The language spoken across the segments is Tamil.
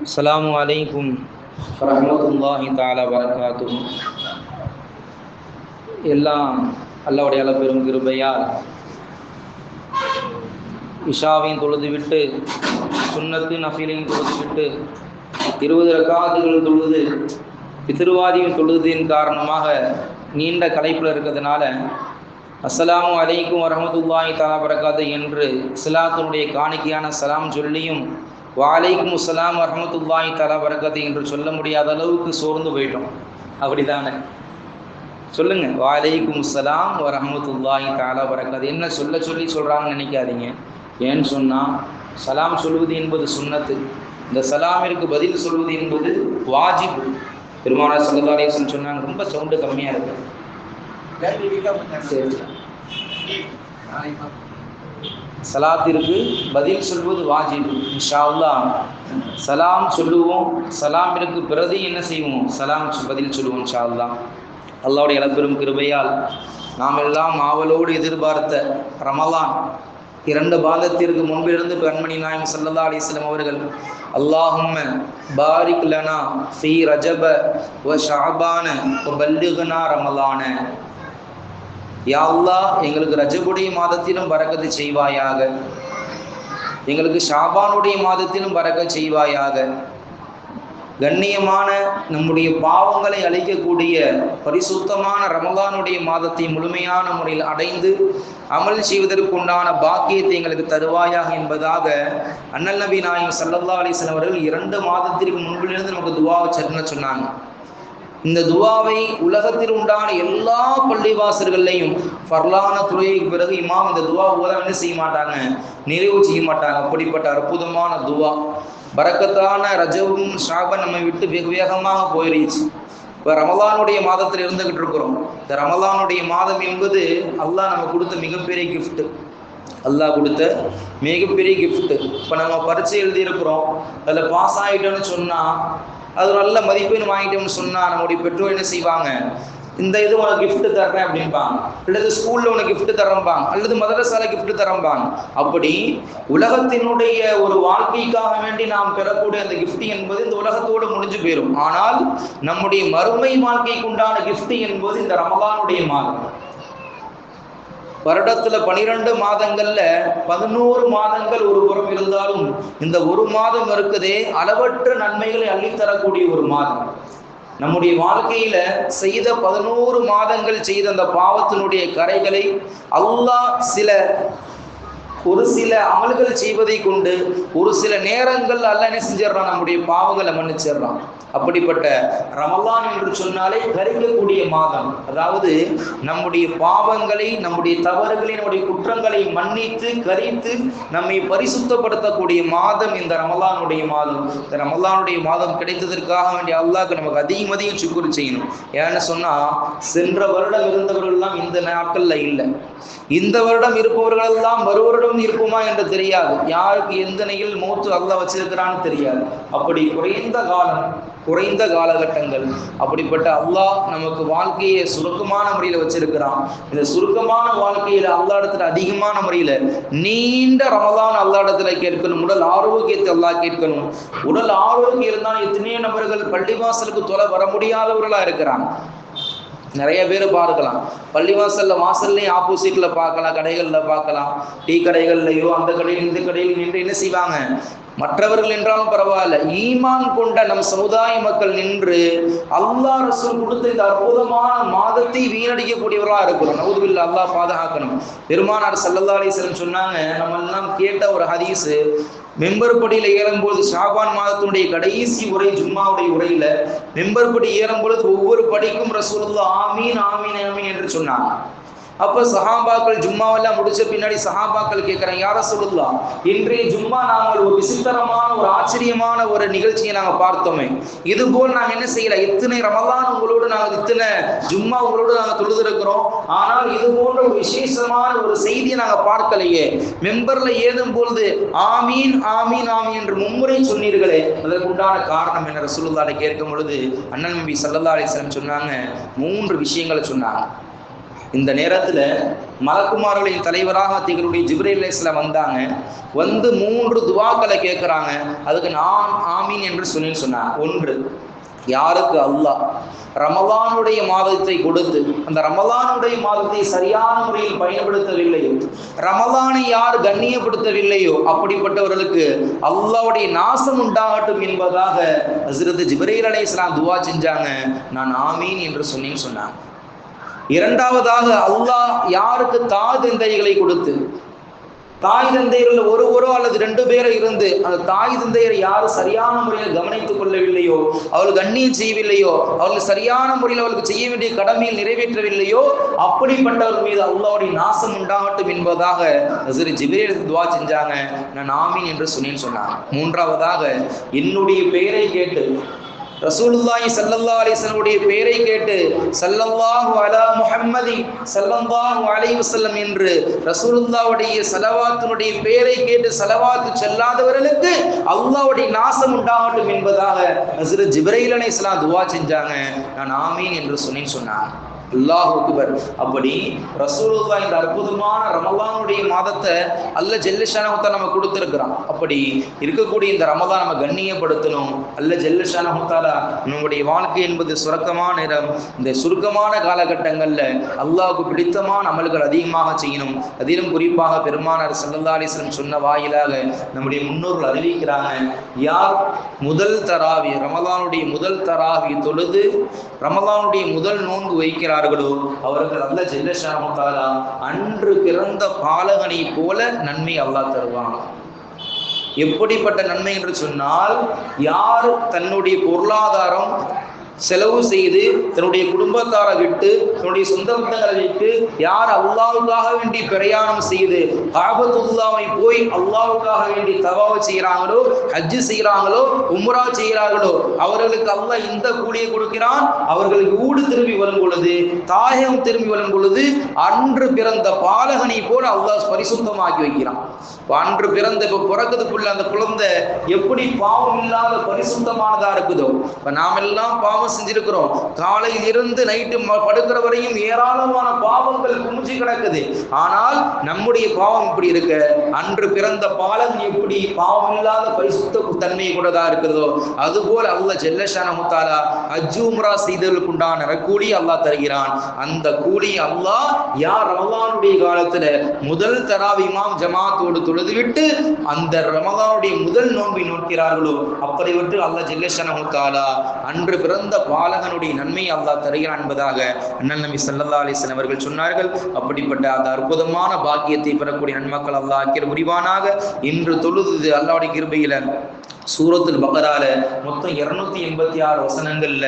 அஸ்ஸலாமு அலைக்கும் வரஹ்மத்துல்லாஹி தஆலா வரகாத்துஹு. எல்லாம் அல்லாஹ்வுடைய பெரும் கிருபையால் இஷாவையும் தொழுதுவிட்டு சுன்னத்து நஃபிலையும் தொழுதுவிட்டு 20 ரக்காத்துகள் தொழுது பித்ருவாதியும் தொழுதின் காரணமாக நீண்ட கலைப்பில் இருக்கிறதுனால அஸ்ஸலாமு அலைக்கும் வரஹ்மத்துல்லாஹி தஆலா வரகாத்து என்று இஸ்லாத்தினுடைய காணிக்கையான சலாம் சொல்லியும் வலைக்கும் அஸ்ஸலாம் வரஹ்மத்துல்லாஹி தஆலா வரகாத்து என்று சொல்ல முடியாத அளவுக்கு சோர்ந்து போயிட்டோம். அப்படி தானே? சொல்லுங்க, வலைக்கும் அஸ்ஸலாம் வரஹ்மத்துல்லாஹி தஆலா வரகாத்து. என்ன சொல்லி சொல்கிறாங்கன்னு நினைக்காதீங்க. ஏன்னு சொன்னால், சலாம் சொல்வது என்பது சுன்னத்து, இந்த சலாமிற்கு பதில் சொல்வது என்பது வாஜிப். பெருமானார் ஸல்லல்லாஹு அலைஹி வஸல்லம் சொன்னாங்க, ரொம்ப சவுண்டு கம்மியாக இருக்கு. சலாத்திற்கு பதில் சொல்வது வாஜிப். இன்ஷா அல்லாஹ் சலாம் சொல்லுவோம், சலாமிற்கு பிரதி என்ன செய்வோம், சலாம் பதில் சொல்லுவோம் இன்ஷா அல்லாஹ். அல்லாஹ்வுடைய அளப்பெரும் கிருபையால் நாம் எல்லாம் ஆவலோடு எதிர்பார்த்த ரமலான் 2 மாதத்திற்கு முன்பிலிருந்து கண்மணி நாயகம் ஸல்லல்லாஹு அலைஹி வஸல்லம் அவர்கள் அல்லாஹும்ம பாரிக் லனா ஃபீ ரஜப வ ஷஅபான வ பல்லிக்னா ரமலான. யா அல்லாஹ், எங்களுக்கு ரஜபுடைய மாதத்திலும் பரக்கத்து செய்வாயாக, எங்களுக்கு ஷாபானுடைய மாதத்திலும் பரக்கத் செய்வாயாக. கண்ணியமான நம்முடைய பாவங்களை அழிக்கக்கூடிய பரிசுத்தமான ரமலானுடைய மாதத்தை முழுமையான முறையில் அடைந்து அமல் செய்வதற்குண்டான பாக்கியத்தை எங்களுக்கு தருவாயாக என்பதாக அண்ணல் நபி நாயகம் ஸல்லல்லாஹு அலைஹி வஸல்லம் அவர்கள் 2 மாதத்திற்கு முன்பிலிருந்து நமக்கு துஆவை சொன்னாங்க. இந்த துஆவை உலகத்தில் உண்டான எல்லா பள்ளிவாசல்கள்லையும் ஃபர்லான தொழுகைக்கு பிறகு இமாம் இந்த துஆ ஓத என்ன செய்ய மாட்டாங்க, நிறைவு செய்ய மாட்டாங்க. அப்படிப்பட்ட அற்புதமான துஆ. பரக்கத்தான ரஜபும் ஷாபன் நம்மை விட்டு வெகு வேகமாக போயிருச்சு. இப்போ ரமலானுடைய மாதத்தில் இருந்துகிட்டு இருக்கிறோம். இந்த ரமலானுடைய மாதம் என்பது அல்லாஹ் நம்ம கொடுத்த மிகப்பெரிய கிஃப்ட்டு. அல்லாஹ் கொடுத்த மிகப்பெரிய கிஃப்ட்டு. இப்போ நம்ம பரீட்சை எழுதியிருக்கிறோம், அதில் பாஸ் ஆகிட்டோன்னு சொன்னால், அது நல்ல மதிப்பெண் வாங்கிட்டோம்னு சொன்னால் நம்முடைய பெற்றோர் என்ன செய்வாங்க, இந்த இது உனக்கு கிஃப்ட் தர்றேன் அப்படின்பாங்க, அல்லது ஸ்கூலில் உனக்கு கிஃப்ட் தரம்பாங்க, அல்லது மதரசால கிஃப்ட் தரம்பாங்க. அப்படி உலகத்தினுடைய ஒரு வாழ்க்கைக்காக வேண்டி நாம் பெறக்கூடிய அந்த கிஃப்ட் என்பது இந்த உலகத்தோடு முடிஞ்சு போயிடும். ஆனால் நம்முடைய மறுமை வாழ்க்கைக்கு உண்டான கிஃப்ட் என்பது இந்த ரமலானுடைய மாதம். வருடத்துல 12 மாதங்கள்ல 11 மாதங்கள் ஒரு புறம் இருந்தாலும் இந்த ஒரு மாதம் இருக்குதே அளவற்ற நன்மைகளை அள்ளித்தரக்கூடிய ஒரு மாதம். நம்முடைய வாழ்க்கையில செய்த 11 மாதங்கள் செய்த அந்த பாவத்தினுடைய கரைகளை அல்லாஹ் ஒரு சில அமல்கள் செய்வதை கொண்டு ஒரு சில நேரங்கள் அல்லாஹ் என்ன செஞ்சிடறான், நம்முடைய பாவங்களை மன்னிச்சிடறான். அப்படிப்பட்ட ரமலான் என்று சொன்னாலே கரிக்கக்கூடிய மாதம். அதாவது நம்முடைய பாவங்களை, நம்முடைய தவறுகளை, நம்முடைய குற்றங்களை மன்னித்து கரித்து நம்மை பரிசுத்தப்படுத்தக்கூடிய மாதம் இந்த ரமலானுடைய மாதம். இந்த ரமலானுடைய மாதம் கிடைத்ததற்காக வேண்டிய அல்லாஹ்க்கு நமக்கு அதிகம் சுக்குர் செய்யணும். ஏன்னு சொன்னா, சென்ற வருடம் இருந்தவர்கள் எல்லாம் இந்த நாட்கள்ல இல்லை. இந்த வருடம் இருப்பவர்கள் எல்லாம் வருவருடம் இருப்போமா என்று தெரியாது. யாருக்கு எந்த நிலையில் மௌத்து அல்லாஹ் வச்சிருக்கிறான்னு தெரியாது. அப்படி குறைந்த காலகட்டங்கள். அப்படிப்பட்ட அல்லாஹ் நமக்கு வாழ்க்கையை சுருக்கமான முறையில் வச்சிருக்கிறான். இந்த சுருக்கமான வாழ்க்கையில அல்லாஹ் இடத்துல அதிகமான முறையில நீண்ட ரமலான் அல்லாஹ் இடத்துல கேட்கணும். உடல் ஆரோக்கியத்தை அல்லாஹ் கேட்கணும். உடல் ஆரோக்கியம் இருந்தால் எத்தனையோ நபர்கள் பள்ளிவாசலுக்கு தொலை வர முடியாதவர்களா இருக்கிறாங்க. நிறைய பேர் பார்க்கலாம், வாசல்லையும் ஆப்போசிட்ல பார்க்கலாம், கடைகள்ல பார்க்கலாம், டீ கடைகள்லையோ அந்த கடையில் இந்த கடையில் நின்று என்ன செய்வாங்க, மற்றவர்கள் என்றாலும் பரவாயில்ல, ஈமான் கொண்ட நம் சமுதாய மக்கள் நின்று அல்லாஹ் ரசூல் கொடுத்த இந்த அற்புதமான மாதத்தை வீணடிக்கக்கூடியவர்களா இருக்கிறோம். நவுதுபில்லாஹ், அல்லாஹ் பாதுகாக்கணும். பெருமானார் ஸல்லல்லாஹு அலைஹி வஸல்லம் சொன்னாங்க, நம்ம எல்லாம் கேட்ட ஒரு ஹதீஸ், மெம்பர் படியில ஏறும்போது ஷாபான் மாதத்தினுடைய கடைசி உரை ஜும்மாவுடைய உரையில மெம்பர் படி ஏறும் பொழுது ஒவ்வொரு படிக்கும் ரசூலுல்லாஹ் ஆமீன் ஆமீன் ஆமீன் என்று சொன்னாங்க. அப்ப சஹாபாக்கள் ஜும்மாவெல்லாம் முடிச்ச பின்னாடி சஹாபாக்கள் கேட்கிறாங்க, யா ரசூலுல்லாஹ், இன்றைய ஜும்மா நாங்கள் ஒரு விசித்திரமான ஒரு ஆச்சரியமான ஒரு நிகழ்ச்சியை நாங்கள் பார்த்தோமே, இது போல் நாங்கள் என்ன செய்யல, இத்தனை ரமலான் உங்களோடு நாங்கள் இத்தனை ஜும்மா உங்களோடு நாங்கள் தொழுதிருக்கிறோம், ஆனால் இது போன்ற ஒரு விசேஷமான ஒரு செய்தியை நாங்கள் பார்க்கலையே, மெம்பர்ல ஏதும் பொழுது ஆமீன் ஆமீன் ஆமீன் என்று மும்முறை சொன்னீர்களே, அதற்குண்டான காரணம் என்ன ரசூலுல்லாஹ் கேட்கும் பொழுது அண்ணல் நபி ஸல்லல்லாஹு அலைஹி வஸல்லம் சொன்னாங்க, 3 விஷயங்களை சொன்னாங்க. இந்த நேரத்துல மலக்குமார்களின் தலைவராக திகழுடைய ஜிப்ரீல் அலைஹிஸ்ஸலாம் வந்தாங்க. வந்து 3 துவாக்களை கேட்குறாங்க. அதுக்கு நான் ஆமீன் என்று சொன்னாங்க. ஒன்று, யாருக்கு அல்லாஹ் ரமலானுடைய மாதத்தை கொடுத்து அந்த ரமலானுடைய மாதத்தை சரியான முறையில் பயன்படுத்தவில்லையோ, ரமலானை யார் கண்ணியப்படுத்தவில்லையோ அப்படிப்பட்டவர்களுக்கு அல்லாஹ்வுடைய நாசம் உண்டாகட்டும் என்பதாக ஹஸ்ரத் ஜிப்ரீல் அலைஹிஸ்ஸலாம் துவா செஞ்சாங்க. நான் ஆமீன் என்று சொன்னாங்க. இரண்டாவதாக, அல்லாஹ் யாருக்கு தாய் தந்தைகளை கொடுத்து, தாய் தந்தையர்கள் ஒருவரோ அல்லது 2 பேரோ இருந்து அந்த தாய் தந்தையரை யாரு சரியான முறையில் கவனித்துக் கொள்ளவில்லையோ, அவர்கள் கண்ணியம் செய்யவில்லையோ, அவர்கள் சரியான முறையில் அவர்களுக்கு செய்ய வேண்டிய கடமையில் நிறைவேற்றவில்லையோ அப்படிப்பட்டவர் மீது அல்லாஹ்வுடைய நாசம் உண்டாகட்டும் என்பதாக ஹஸ்ரத் ஜிப்ரீல் துஆ செஞ்சாங்க. நான் ஆமீன் என்று சொன்னாங்க. மூன்றாவதாக, என்னுடைய பெயரை கேட்டு ரசூலுல்லாஹி ஸல்லல்லாஹு அலைஹி வஸல்லம் பெயரை கேட்டு ஸல்லல்லாஹு அலா முஹம்மதி ஸல்லல்லாஹு அலைஹி வஸல்லம் என்று ரசூலுல்லாஹ்வுடைய ஸலவாத்தினுடைய பெயரை கேட்டு ஸலவாத் சொல்லாதவர்களுக்கு அல்லாஹ்வுடைய நாசம் உண்டாகட்டும் என்பதாக ஹஸ்ரத் ஜிப்ரீல் அலைஹிஸ்ஸலாம் துஆ செஞ்சாங்க. நான் ஆமீன் என்று சொன்னாங்க. அல்லாஹ் அக்பர். அப்படி ரசூலுல்லாஹ் இந்த அற்புதமான ரமலானுடைய மாதத்தை அல்லாஹ் ஜல்ல ஷானஹு தஆலா நமக்கு கொடுத்திருக்கிறான். அப்படி இருக்கக்கூடிய இந்த ரமலான் நம்ம கண்ணியப்படுத்தணும். அல்லாஹ் ஜல்ல ஷானஹு தஆலா நம்முடைய வாழ்க்கை என்பது சுருக்கமான நேரம், இந்த சுருக்கமான காலகட்டங்கள்ல அல்லாஹ்வுக்கு பிடித்தமான அமல்கள் அதிகமாக செய்யணும். அதிலும் குறிப்பாக பெருமானார் ஸல்லல்லாஹு அலைஹி வஸல்லம் சொன்ன வாயிலாக நம்முடைய முன்னோர்கள் அறிவிக்கிறாங்க, யார் முதல் தராவி ரமலானுடைய முதல் தராவி தொழுது ரமலானுடைய முதல் நோன்பு வைக்கிறார் அவர்கள் அல்லாஹ் ஜல்ல ஷானஹு தஆலா அன்று பிறந்த பாலகனை போல நன்மை அல்லாஹ் தருவான். எப்படிப்பட்ட நன்மை என்று சொன்னால், யார் தன்னுடைய பொருளாதாரம் செலவு செய்து தன்னுடைய குடும்பத்தாரை விட்டு தன்னுடைய சொந்த பந்தங்களை விட்டு யார் அல்லாஹ்வுக்காக வேண்டி பிரயாணம் செய்து காபத்துல்லாவை போய் அல்லாஹ்வுக்காக வேண்டி தவாஃப் செய்கிறாங்களோ, ஹஜ் செய்கிறாங்களோ, உம்ரா செய்கிறார்களோ அவர்களுக்கு அல்லாஹ் இந்த கூலியை கொடுக்கிறான். அவர்களுக்கு ஊடு திரும்பி வரும் பொழுது, தாயகம் திரும்பி வரும் பொழுது அன்று பிறந்த பாலகனை போல அல்லாஹ் பரிசுத்தமாக்கி வைக்கிறான். அன்று பிறந்த இப்ப பிறக்கிறதுக்குள்ள அந்த குழந்தை எப்படி பாவம் இல்லாத பரிசுத்தமானதா இருக்குதோ, இப்ப நாம் எல்லாம் பாவம் செஞ்சிருக்கிறோம். காலையில் இருந்து நைட்டு படுக்கிற வரையும் ஏராளமான பாவங்கள் குமிஞ்சு கிடக்குது. ஆனால் நம்முடைய பாவம் இப்படி இருக்க, அன்று பிறந்த பாலகன் எப்படி பாவம் இல்லாத பரிசுத்த தன்மை கூடதா இருக்கிறதோ அதுபோல அல்லாஹ் ஜல்ல ஷானஹு தஆலா ஹஜ் உம்ரா செய்தவர்களுக்கு உண்டான கூலி அல்லாஹ் தருகிறான். அந்த கூலி அல்லாஹ் யார் ரமலானுடைய காலத்துல முதல் தராவி இமாம் ஜமாத்தோடு தொழுதுவிட்டு அந்த ரமலானுடைய முதல் நோன்பை நோக்கிறார்களோ அப்படிவிட்டு அல்லாஹ் ஜல்ல ஷானஹு தஆலா அன்று பிறந்த பாலகனுடைய நன்மை அல்லாஹ் தருகிறான் என்பதாக அண்ணல் நபி ஸல்லல்லாஹு அலைஹி வஸல்லம் அவர்கள் சொன்னார்கள். அப்படிப்பட்ட அந்த அற்புதமான பாக்கியத்தை பெறக்கூடிய நன்மக்கள் அல்லாஹ் ஆக்கிய புரிவானாக. இன்று தொழுது அல்லாஹ்வுடைய கிருபையில சூரத்துல் பக்ரால மொத்தம் 286 வசனங்கள்ல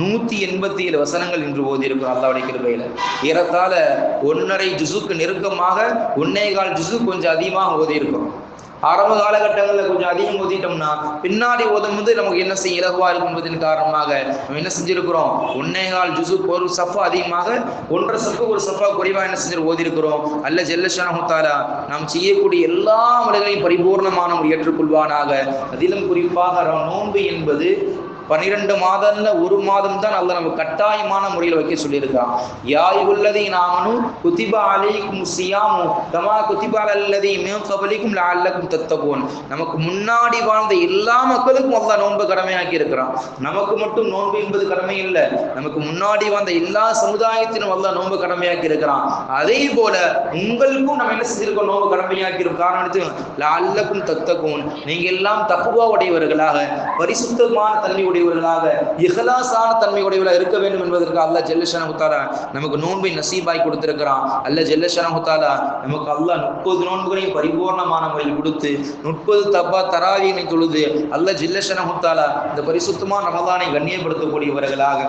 187 வசனங்கள் இன்று ஓதி இருக்கிறோம். அல்லாஹ்வுடைய கிருபையில ஏறத்தாழ 1.5 ஜுஸுக்கு நெருக்கமாக 1.25 ஜுஸு கொஞ்சம் அதிகமாக ஓதி இருக்கிறோம். ஆரம்ப காலகட்டங்களில் கொஞ்சம் அதிகம் ஓதிட்டோம்னா பின்னாடி ஓதும் போது நமக்கு என்ன செய்ய இலகுவா இருக்கும் என்பதன் காரணமாக நம்ம என்ன செஞ்சிருக்கிறோம், 1.25 ஜுஸு ஒரு சஃபா அதிகமாக 1.5 சஃபா ஒரு சஃபா குறைவா என்ன செஞ்சு ஓதி இருக்கிறோம். அல்லாஹ் ஜல்ல ஷானஹு தஆலா நாம் செய்யக்கூடிய எல்லா அமல்களையும் பரிபூர்ணமான ஏற்றுக்கொள்வானாக. அதிலும் குறிப்பாக நோன்பு என்பது 12 மாதம்ல ஒரு மாதம் தான் அல்லாஹ் நம்ம கட்டாயமான முறையில் வைக்க சொல்லியிருக்கான். யா அய்யுஹல்லதீன ஆமனூ குதிப அலைக்குமுஸ் ஸியாமு கமா குதிப அலல்லதீன மின் கப்லிக்கும் லஅல்லக்கும் தத்தகூன். நமக்கு முன்னாடி வாழ்ந்த எல்லா மக்களுக்கும் அல்லாஹ் நோன்பு கடமையாக்கி இருக்கிறான். நமக்கு மட்டும் நோன்பு என்பது கடமை இல்லை, நமக்கு முன்னாடி வாழ்ந்த எல்லா சமுதாயத்திനും அல்லாஹ் நோன்பு கடமையாக்கி இருக்கிறான். அதே போல உங்களுக்கும் நம்ம என்ன செஞ்சிருக்கோம், நோன்பு கடமையாக்கி இருக்கோம். காரணம் லஅல்லக்கும் தத்தகூன், நீங்க எல்லாம் தக்வா உடையவர்களாக பரிசுத்தமான தன்மை இஹ்லாஸான தன்மை உடையவர்களாக இருக்க வேண்டும் என்பதற்கு அல்லாஹ் ஜல்ல ஷானஹு தஆலா நமக்கு நோன்பை நசீபாய் கொடுத்திருக்கிறான். அல்லாஹ் ஜல்ல ஷானஹு தஆலா நமக்கு அல்லாஹ் 30 நோன்புகளையும் பரிபூர்ணமான முறையில் கொடுத்து 30 தராவீனை தொழுது அல்லாஹ் ஜல்ல ஷானஹு தஆலா இந்த பரிசுத்தமான ரமலானை கண்ணியப்படுத்தக்கூடியவர்களாக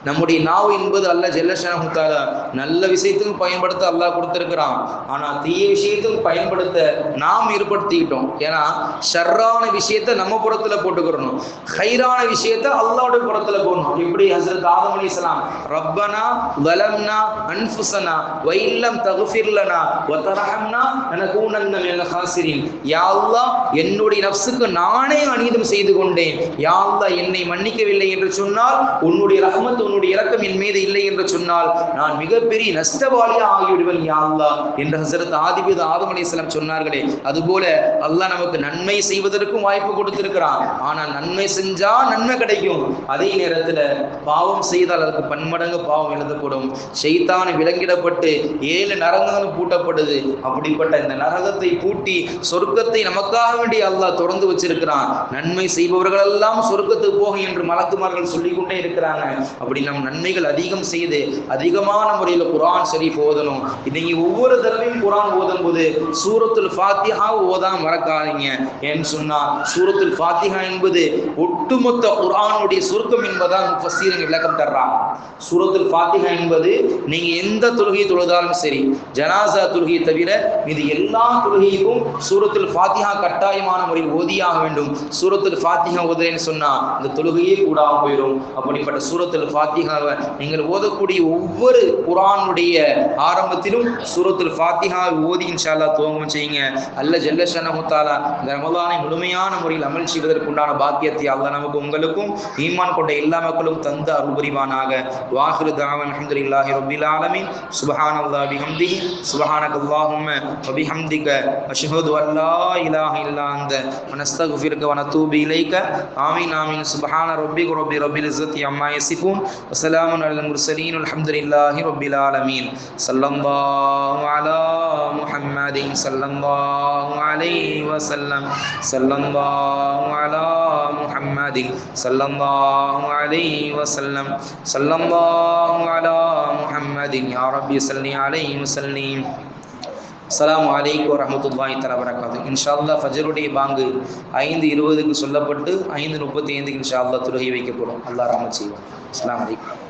நம்முடைய நாவு என்பது அல்லாஹ் ஜல்ல ஷானஹு தஆலா நல்ல விஷயத்துக்கு பயன்படுத்த அல்லாஹ் கொடுத்திருக்கிறான். ஆனா தீய விஷயத்துக்கு பயன்படுத்த நாம் ஏற்படுத்திக்கிட்டோம். ஏன்னா ஷர்ரான விஷயத்தை நம்ம புறத்துல போட்டுக்கிறோம், ஹைரான விஷயத்தை அல்லாஹ்வுடைய புறத்துல போடணும். இப்படி ஹஸ்ரத் ஆதம் அலைஹிஸ்ஸலாம் ரப்பனா வலம்னா அன்ஃபுஸனா வ இல்லம் தக்ஃபிர் லனா வ தர்ஹம்னா லனகூனன்ன மினல் ஹாசிரின். யா அல்லாஹ், என்னுடைய நஃப்ஸுக்கு நானே அநீதம் செய்து கொண்டேன், யா அல்லாஹ் என்னை மன்னிக்கவில்லை என்று சொன்னால் உன்னுடைய ரஹ்மத் உன்னுடைய இரக்கம் என் மீது இல்லை என்று சொன்னால் நான் மிகப்பெரிய நஷ்டவாளியாக ஆகிவிடுவேன் யா அல்லாஹ் என்று ஹஸரத் ஆதம் அலைஹிஸ்ஸலாம் சொன்னார்களே, அதுபோல அல்லாஹ் நமக்கு நன்மை செய்வதற்கும் வாய்ப்பு கொடுத்திருக்கிறான். ஆனால் நன்மை செஞ்சா நன்மை கிடைக்கும், அதே நேரத்தில் பாவம் செய்தால் அதற்கு பன்மடங்கு பாவம் எழுதப்படும். ஷைத்தான் விலங்கிடப்பட்டு 7 நரகங்கள் பூட்டப்படுது. அப்படிப்பட்ட இந்த நரகத்தை பூட்டி சொர்க்கத்தை நமக்காக வேண்டி அல்லாஹ் தொடர்ந்து வச்சிருக்கிறான். நன்மை செய்பவர்கள் எல்லாம் சொர்க்கத்துக்கு போக என்று மலக்குமார்கள் சொல்லிக்கொண்டே இருக்கிறாங்க. அப்படி நம் நன்மைகள் அதிகம் செய்து அதிகமான முறையில் குர்ஆன் ஷரீஃப் ஓதணும். இன்னைக்கு ஒவ்வொரு தடவையும் குர்ஆன் ஓதும் போது சூரத்துல் ஃபாத்திஹா ஓதாம மறக்காதீங்க. ஏன்னு சொன்னா சூரத்துல் ஃபாத்திஹா என்பது ஒட்டுமொத்த குர்ஆனுடைய சுருக்கம் என்பதால் முஃபஸ்ஸீர்கள் விளக்கம் தர்றாங்க. சூரத்துல் ஃபாத்திஹா என்பது நீங்க எந்த தொழுகை தொழுதாலும் சரி, ஜனாசா தொழுகையை தவிர இது எல்லா தொழுகைக்கும் சூரத்துல் ஃபாத்திஹா கட்டாயமான முறையில் ஓதியாக வேண்டும். சூரத்துல் ஃபாத்திஹா ஓதுறேன்னு சொன்னா இந்த தொழுகையே கூடாம போயிடும். அப்படிப்பட்ட சூரத்துல் ஃபாத்திஹாவை நீங்கள் ஓதக்கூடிய ஒவ்வொரு குர்ஆனுடைய ஆரம்பத்திலும் சூரத்துல் ஃபாத்திஹாவை ஓதி இன்ஷா அல்லாஹ் துவங்கம் செய்யுங்க. அல்ல ஜல்ல ஷஅனஹு தஆலா இந்த ரமலானை முழுமையான முறையில் அமல் செய்வதற்குண்டான பாக்கியத்தை அல்லாஹ் நமக்கு உங்களுக்கும் ஈமான் கொண்ட எல்லா மக்களும் தந்து அருள் புரிவானாக. வாஹிரு தஅவானா அல்ஹம்துலில்லாஹி ரப்பில் ஆலமீன். சுப்ஹானல்லாஹி பிஹம்திஹி சுப்ஹானக்கல்லாஹும்ம வ பிஹம்திக அஷ்ஹது அன் லா இலாஹ இல்லா அன்த வ நஸ்தக்ஃபிருக வ நதூபு இலைக. ஆமீன் ஆமீன். சுப்ஹான ரப்பிக ரப்பில் இஸ்ஸத்தி அம்மா யசிஃபூன் வ ஸலாமுன் அலல் முர்ஸலீன் அல்ஹம்துலில்லாஹி ரப்பில் ஆலமீன். ஸல்லல்லாஹு அலா முஹம்மதின் ஸல்லல்லாஹு அலைஹி வஸல்லம். ஸல்லல்லாஹு அலா முஹம்மதின் ஸல்லல்லாஹு அலைஹி வஸல்லம். ஸல்லல்லாஹு அலா முஹம்மதின் யா ரப்பி ஸல்லி அலைஹி வஸல்லிம். அஸ்ஸலாமு அலைக்கும் வரஹ்மத்துல்லாஹி தஆலா வபரகாத்துஹு. இன்ஷா அல்லாஹ் ஃபஜ்ருடைய பாங்கு 5:20க்கு சொல்லப்பட்டு 5:35க்கு இன்ஷா அல்லாஹ் தொழுகை வைக்கப்படும். அல்லாஹ் ரஹ்மத் செய்வான். அஸ்ஸலாமு அலைக்கும்.